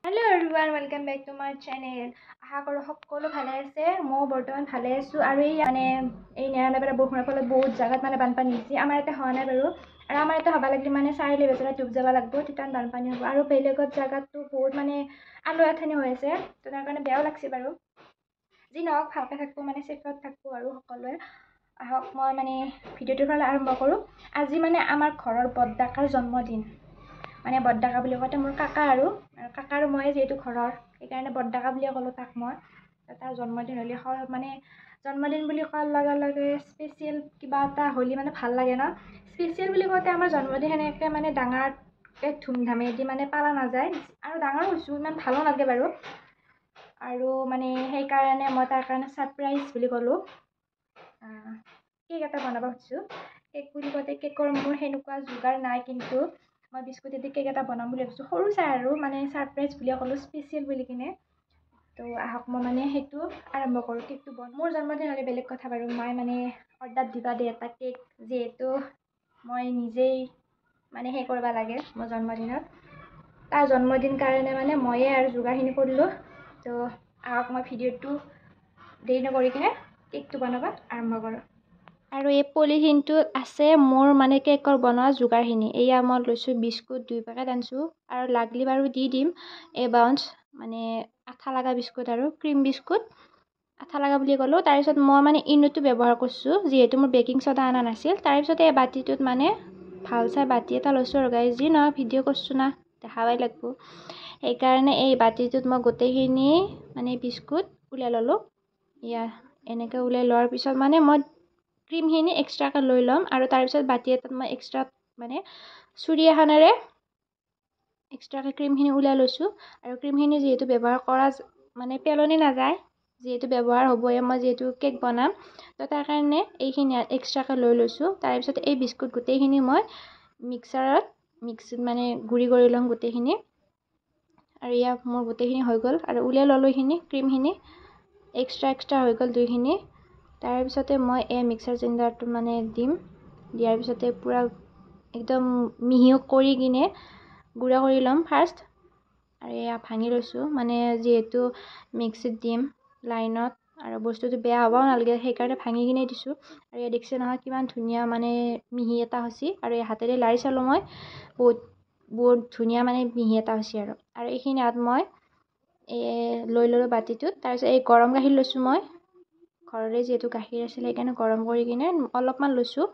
Hello everyone, welcome back to my channel. আশা কৰোঁ সকলো ভালে আছে। মই বৰ্তমান ভালে আছোঁ আৰু এই নেৰানেপেৰা বৰষুণৰ ফলত বহুত জাগাত বানপানী হৈছে। আমাৰ ইয়াতে হোৱা নাই বাৰু। আৰু আমাৰ ইয়াতে হ'বা লাগিলে চাৰিআলি বজাৰত ডুব যাব লাগিব, তেতিয়া বানপানী হ'ব। আৰু বেলেগত জাগাততো বহুত আলু আথানি হৈ আছে, তো তাৰ কাৰণে বেয়াও লাগছে বাৰু। যি নহওক ভালকৈ থাকোঁ, চেফত থাকোঁ আৰু সকলোৱে। আহক মই ভিডিঅ'টোৰ পৰা আৰম্ভ কৰোঁ। আজি আমাৰ ঘৰৰ বৰডেকাৰ জন্মদিন। বৰডেকা বুলি কওঁতে মোৰ কাকা আৰু মই যিহেতু ঘৰৰ, সেইকাৰণে বৰডেকা বুলিয়ে ক'লোঁ তাক মই। তাৰ জন্মদিন হ'লে জন্মদিন বুলি কোৱাৰ লগে লগে স্পেচিয়েল কিবা এটা হ'লে ভাল লাগে ন। স্পেচিয়েল বুলি কওঁতে আমাৰ জন্মদিন সেনেকৈ ডাঙৰকৈ ধুমধামেদি পালা নাযায়, আৰু ডাঙৰ হৈছোঁ ইমান ভালো নালাগে বাৰু। আৰু সেইকাৰণে মই তাৰ কাৰণে ছাৰপ্ৰাইজ বুলি ক'লোঁ। কেক এটা বনাব খুজিছোঁ। কেক বুলি কওঁতে কেকৰ মোৰ সেনেকুৱা যোগাৰ নাই, কিন্তু মই বিস্কুটেদি কেক এটা বনাম বুলি ভাবিছোঁ। সৰু চাই আৰু ছাৰপ্ৰাইজ বুলিয়ে ক'লোঁ, স্পেচিয়েল বুলি কিনে। তো আহক মই সেইটো আৰম্ভ কৰোঁ। কেকটো মোৰ জন্মদিন হ'লে বেলেগ কথা বাৰু। মই অৰ্ডাৰ দিবা দে এটা কেক, যিহেতু মই নিজেই সেই কৰিব লাগে মোৰ জন্মদিনত। তাৰ জন্মদিন কাৰণে ময়ে আৰু যোগাৰখিনি কৰিলোঁ। তো আহক মই ভিডিঅ'টো দেৰি নকৰি কিনে কেকটো বনাব আৰম্ভ কৰোঁ। আৰু এই পলিথিনটোত আছে মোৰ কেকৰ বনোৱা যোগাৰখিনি। এয়া মই লৈছোঁ বিস্কুট 2 পেকেট আনিছোঁ, আৰু লাগলি বাৰু দি দিম এই বাউন্স আঠা লগা বিস্কুট আৰু ক্ৰীম বিস্কুট। আঠা লগা বুলি ক'লোঁ। তাৰপিছত মই ইনোটো ব্যৱহাৰ কৰিছোঁ, যিহেতু মোৰ বেকিং চ'ডা অনা নাছিল। তাৰপিছত এই বাতিটোত ভাল চাই বাতি এটা লৈছোঁ আৰু গাইজ। যি নহয় ভিডিঅ' কৰিছোঁ না, দেখাবই লাগিব। সেইকাৰণে এই বাতিটোত মই গোটেইখিনি বিস্কুট উলিয়াই ল'লোঁ। এয়া এনেকৈ উলিয়াই লোৱাৰ পিছত মই ক্ৰীমখিনি এক্সট্ৰাকৈ লৈ ল'ম, আৰু তাৰপিছত বাতি এটাত মই এক্সট্ৰা চুৰি এখনেৰে এক্সট্ৰাকৈ ক্ৰীমখিনি উলিয়াই লৈছোঁ। আৰু ক্ৰীমখিনি যিহেতু ব্যৱহাৰ কৰা পেলনি নাযায়, যিহেতু ব্যৱহাৰ হ'বই, মই যিহেতু কেক বনাম, তো তাৰ কাৰণে এইখিনি এক্সট্ৰাকৈ লৈ লৈছোঁ। তাৰপিছত এই বিস্কুট গোটেইখিনি মই মিক্সিত গুড়ি কৰি ল'ম গোটেইখিনি। আৰু মোৰ গোটেইখিনি হৈ গ'ল, আৰু উলিয়াই ল'লোঁ এইখিনি ক্ৰীমখিনি এক্সট্ৰা হৈ গ'ল 2খিনি। তাৰপিছতে মই এই মিক্সাৰ গ্ৰাইণ্ডাৰটো দিম। দিয়াৰ পিছতে পূৰা একদম মিহি কৰি কিনে গুড়া কৰি ল'ম ফাৰ্ষ্ট। আৰু ভাঙি লৈছোঁ, যিহেতু মিক্সিত দিম লাইনত, আৰু বস্তুটো বেয়া হ'বও নালাগে, সেইকাৰণে ভাঙি কিনে দিছোঁ। আৰু দেখিছে নহয় কিমান ধুনীয়া মিহি এটা হৈছে। আৰু হাতেৰে লাৰি চালোঁ মই, বহুত ধুনীয়া মিহি এটা হৈছে। আৰু এইখিনি মই লৈ ল'লোঁ বাতিটোত। তাৰপিছত এই গৰম গাখীৰ লৈছোঁ মই, ঘৰৰে যিহেতু গাখীৰ আছিল সেইকাৰণে গৰম কৰি কিনে অলপমান লৈছোঁ।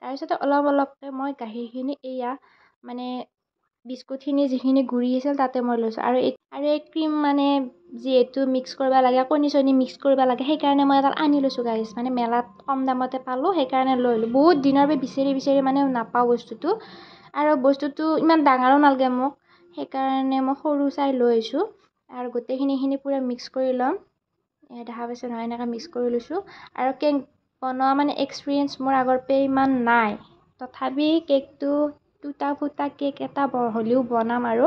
তাৰপিছতে অলপকৈ মই গাখীৰখিনি বিস্কুটখিনি যিখিনি গুড়ি আছিল তাতে মই লৈছোঁ। আৰু এই ক্ৰীম যিহেতু মিক্স কৰিব লাগে, কণী চণী মিক্স কৰিব লাগে, সেইকাৰণে মই এডাল আনি লৈছোঁ গাইজ। মেলাত কম দামতে পালোঁ, সেইকাৰণে লৈ ল'লোঁ। বহুত দিনৰ পৰা বিচাৰি নাপাওঁ বস্তুটো, আৰু বস্তুটো ইমান ডাঙৰো নালাগে মোক, সেইকাৰণে মই সৰু চাই লৈ আহিছোঁ। আৰু গোটেইখিনি পূৰা মিক্স কৰি ল'ম। দেখা পাইছে নহয়, এনেকৈ মিক্স কৰি লৈছোঁ। আৰু কেক বনোৱা এক্সপিৰিয়েঞ্চ মোৰ আগৰ পৰা ইমান নাই, তথাপি কেকটো টুটা ফুটা কেক এটা হ'লেও বনাম। আৰু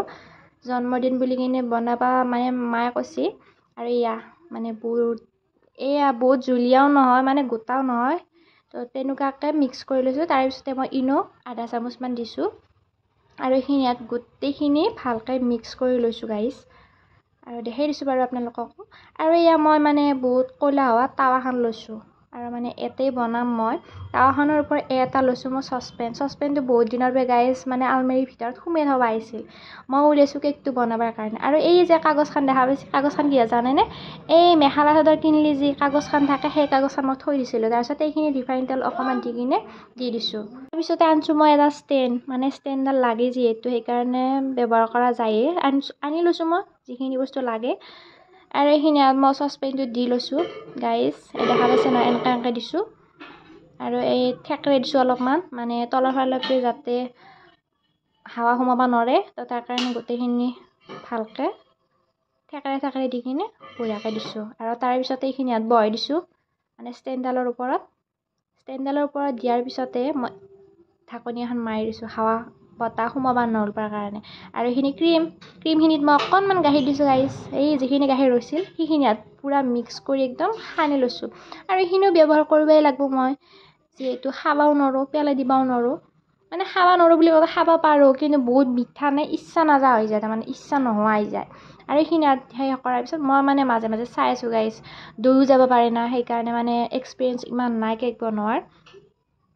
জন্মদিন বুলি কিনে বনাবা মায়ে কৈছে। আৰু বহুত জুলীয়াও নহয়, গোটাও নহয়, তো তেনেকুৱাকৈ মিক্স কৰি লৈছোঁ। তাৰপিছতে মই ইনো আধা চামুচমান দিছোঁ, আৰু এইখিনি গোটেইখিনি ভালকৈ মিক্স কৰি লৈছোঁ গাইজ। আৰু দেখাই দিছোঁ বাৰু আপোনালোককো। আৰু মই বহুত ক'লা হোৱা টাৱাখন লৈছোঁ, আৰু এতেই বনাম মই। টাৱাখনৰ ওপৰত এটা লৈছোঁ মই চচপেনটো বহুত দিনৰ পৰা গাইজ আলমাৰীৰ ভিতৰত সোমাই থব আহিছিল। মই উলিয়াইছোঁ কেকটো বনাবৰ কাৰণে। আৰু এই যে কাগজখন দেখা পাইছে, কাগজখন কি হয় জানেনে? এই মেখেলা চাদৰ কিনিলে যি কাগজখন থাকে, সেই কাগজখন মই থৈ দিছিলোঁ। তাৰপিছত এইখিনি ৰিফাইন তেল অকণমান দি কিনে দি দিছোঁ। তাৰপিছতে আনিছোঁ মই এটা ষ্টেণ্ডডাল লাগে যিহেতু, সেইকাৰণে ব্যৱহাৰ কৰা যায়েই, আনি লৈছোঁ মই যিখিনি বস্তু লাগে। আৰু এইখিনি মই চচপেনটোত দি লৈছোঁ গাইজ। দেখা পাইছে নহয়, এনেকৈ দিছোঁ। আৰু এই থেকেৰে দিছোঁ অলপমান, তলৰ ফালৰ পৰা যাতে হাৱা সোমাব নোৱাৰে, তো তাৰ কাৰণে গোটেইখিনি ভালকৈ থেকেৰে দি কিনে বঢ়িয়াকৈ দিছোঁ। আৰু তাৰপিছতে এইখিনি বহাই দিছোঁ ষ্টেণ্ডডালৰ ওপৰত। দিয়াৰ পিছতে মই ঢাকনি এখন মাৰি দিছোঁ, হাৱা বতাহ সোমাব নোৱাৰিবৰ কাৰণে। আৰু এইখিনি ক্ৰীমখিনিত মই অকণমান গাখীৰ দিছোঁ গাইজ। এই যিখিনি গাখীৰ ৰৈছিল সেইখিনি পূৰা মিক্স কৰি একদম সানি লৈছোঁ। আৰু এইখিনিও ব্যৱহাৰ কৰিবই লাগিব মই, যিহেতু খাবও নোৱাৰোঁ, পেলাই দিবও নোৱাৰোঁ। মানে খাব নোৱাৰোঁ বুলি ক'লে খাব পাৰোঁ কিন্তু বহুত মিঠা নে ইচ্ছা নাযোৱা হৈ যায় তাৰমানে ইচ্ছা নোহোৱা হৈ যায় আৰু এইখিনি সেই কৰাৰ পিছত মই মানে মাজে মাজে চাই আছোঁ গাইজ দৈও যাব পাৰে না সেইকাৰণে মানে এক্সপিৰিয়েঞ্চ ইমান নাই কেক বনোৱাৰ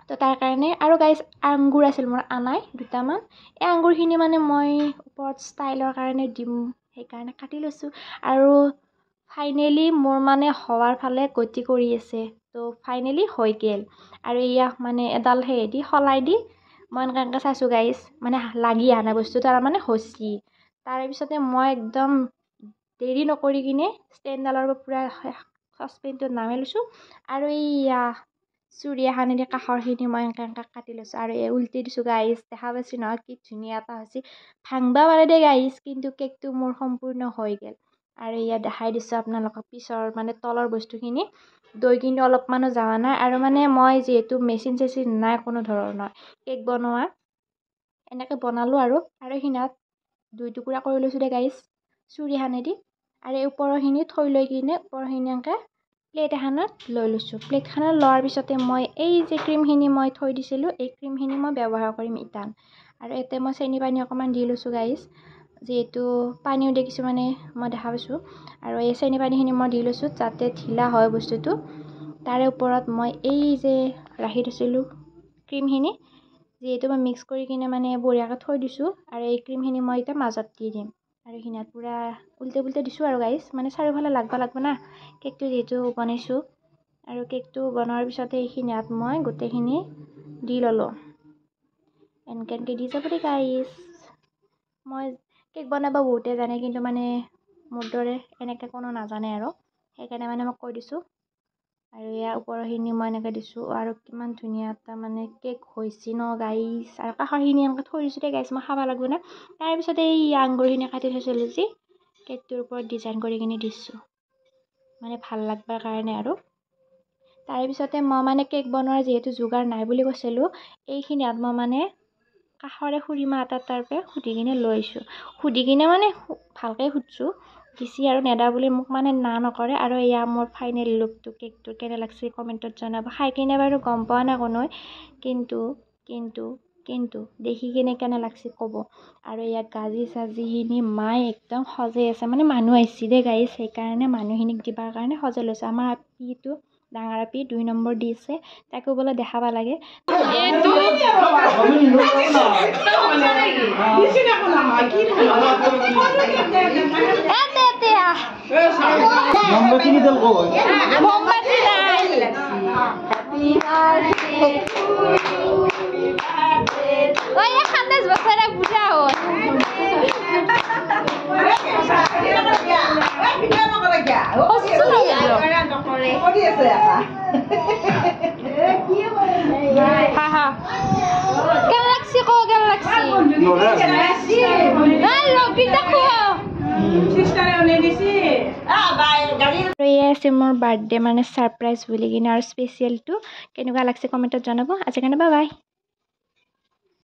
তো তাৰ কাৰণে আৰু গাইজ আঙুৰ আছিল মোৰ আনাই দুটামান এই আঙুৰখিনি মানে মই ওপৰত ষ্টাইলৰ কাৰণে দিম সেইকাৰণে কাটি লৈছোঁ আৰু ফাইনেলি মোৰ মানে হোৱাৰ ফালে গতি কৰি আছে তো ফাইনেলি হৈ গ'ল আৰু ইয়াক মানে এডাল দি সলাই দি মই এনেকৈ চাইছোঁ গাইজ মানে লাগি অহা নাই বস্তুটো তাৰমানে হৈছি তাৰে পিছতে মই একদম দেৰি নকৰি কিনে ষ্টেণ্ডডালৰ পৰা চচপেনটোত নামাই লৈছোঁ আৰু এইয়া চুৰি এখনেদি কাষৰখিনি মই এনেকৈ কাটি লৈছোঁ আৰু এই উল্টি দিছোঁ গাইজ দেখা পাইছোঁ নহয় কি ধুনীয়া এটা হৈছে ভাংবা পাৰে দেই গাইজ কিন্তু কেকটো মোৰ সম্পূৰ্ণ হৈ গ'ল আৰু ইয়াত দেখাই দিছোঁ আপোনালোকক পিছৰ মানে তলৰ বস্তুখিনি দৈ কিন্তু অলপমানো যোৱা নাই আৰু মানে মই যিহেতু মেচিন চেচিন নাই কোনো ধৰণৰ কেক বনোৱা এনেকৈ বনালোঁ আৰু এইখিনিত 2 টুকুৰা কৰি লৈছোঁ দেই গাইজ চুৰিখনেদি আৰু এই ওপৰৰখিনি থৈ লৈ কিনে ওপৰৰখিনি এনেকৈ প্লেট এখনত লৈ লৈছোঁ প্লেটখনত লোৱাৰ পিছতে মই এই যে ক্ৰীমখিনি মই থৈ দিছিলোঁ এই ক্ৰীমখিনি মই ব্যৱহাৰ কৰিম ইটান আৰু ইয়াতে মই চেনি পানী অকণমান দি লৈছোঁ গাইজ যিহেতু পানীও দি কিছুমানে মই দেখা পাইছোঁ আৰু এই চেনি পানীখিনি মই দি লৈছোঁ যাতে ঢিলা হয় বস্তুটো তাৰে ওপৰত মই এই যে ৰাখি থৈছিলোঁ ক্ৰীমখিনি যিহেতু মই মিক্স কৰি কিনে মানে বঢ়িয়াকৈ থৈ দিছোঁ আৰু এই ক্ৰীমখিনি মই এতিয়া মাজত দি দিম আৰু এইখিনিত পূৰা উল্টে পুল্টে দিছোঁ আৰু গাইজ মানে চাৰিওফালে লাগব না কেকটো যিহেতু বনাইছোঁ আৰু কেকটো বনোৱাৰ পিছতে এইখিনিত মই গোটেইখিনি দি ল'লোঁ এনেকৈ দি যাব দেই গাইজ মই কেক বনাব বহুতে জানে কিন্তু মানে মোৰ দৰে এনেকৈ কোনো নাজানে আৰু সেইকাৰণে মানে মই কৈ দিছোঁ আৰু ইয়াৰ ওপৰৰখিনি মই এনেকৈ দিছোঁ আৰু কিমান ধুনীয়া এটা মানে কেক হৈছে ন গাইজ আৰু কাষৰখিনি এনেকৈ থৈ দিছোঁ দেই গাইজ মই খাব লাগিব না তাৰপিছতে এই আঙুৰখিনি কাটি থৈছিলোঁ যে কেকটোৰ ওপৰত ডিজাইন কৰি কিনে দিছোঁ মানে ভাল লাগবৰ কাৰণে আৰু তাৰে পিছতে মই মানে কেক বনোৱাৰ যিহেতু যোগাৰ নাই বুলি কৈছিলোঁ এইখিনিত মই মানে কাষৰে খুৰীমা এটাৰ তাৰ পৰা সুধি কিনে লৈ আহিছোঁ সুধি কিনে মানে ভালকৈ সুধিছোঁ দিছি আৰু নেদা বুলি মোক মানে না নকৰে আৰু এয়া মোৰ ফাইনেল লুকটো কেকটো কেনে লাগছে কমেণ্টত জনাব খাই কিনে বাৰু গম পোৱা নাই কোনোৱে কিন্তু দেখি কিনে কেনে লাগছে ক'ব আৰু ইয়াত গাজি চাজিখিনি মায়ে একদম সজাই আছে মানে মানুহ আহিছে দেই গাইজ সেইকাৰণে মানুহখিনিক দিবৰ কাৰণে সজাই লৈছে আমাৰ আপিটো ডাঙৰ আপি 2 নম্বৰ দিছে তাকো বোলে দেখাব লাগে মোৰ বাৰ্থডে মানে ছাৰপ্ৰাইজ বুলি কিনে আৰু স্পেচিয়েলটো কেনেকুৱা লাগছে কমেণ্টত জনাব আজিৰ কাৰণে বাই বাই।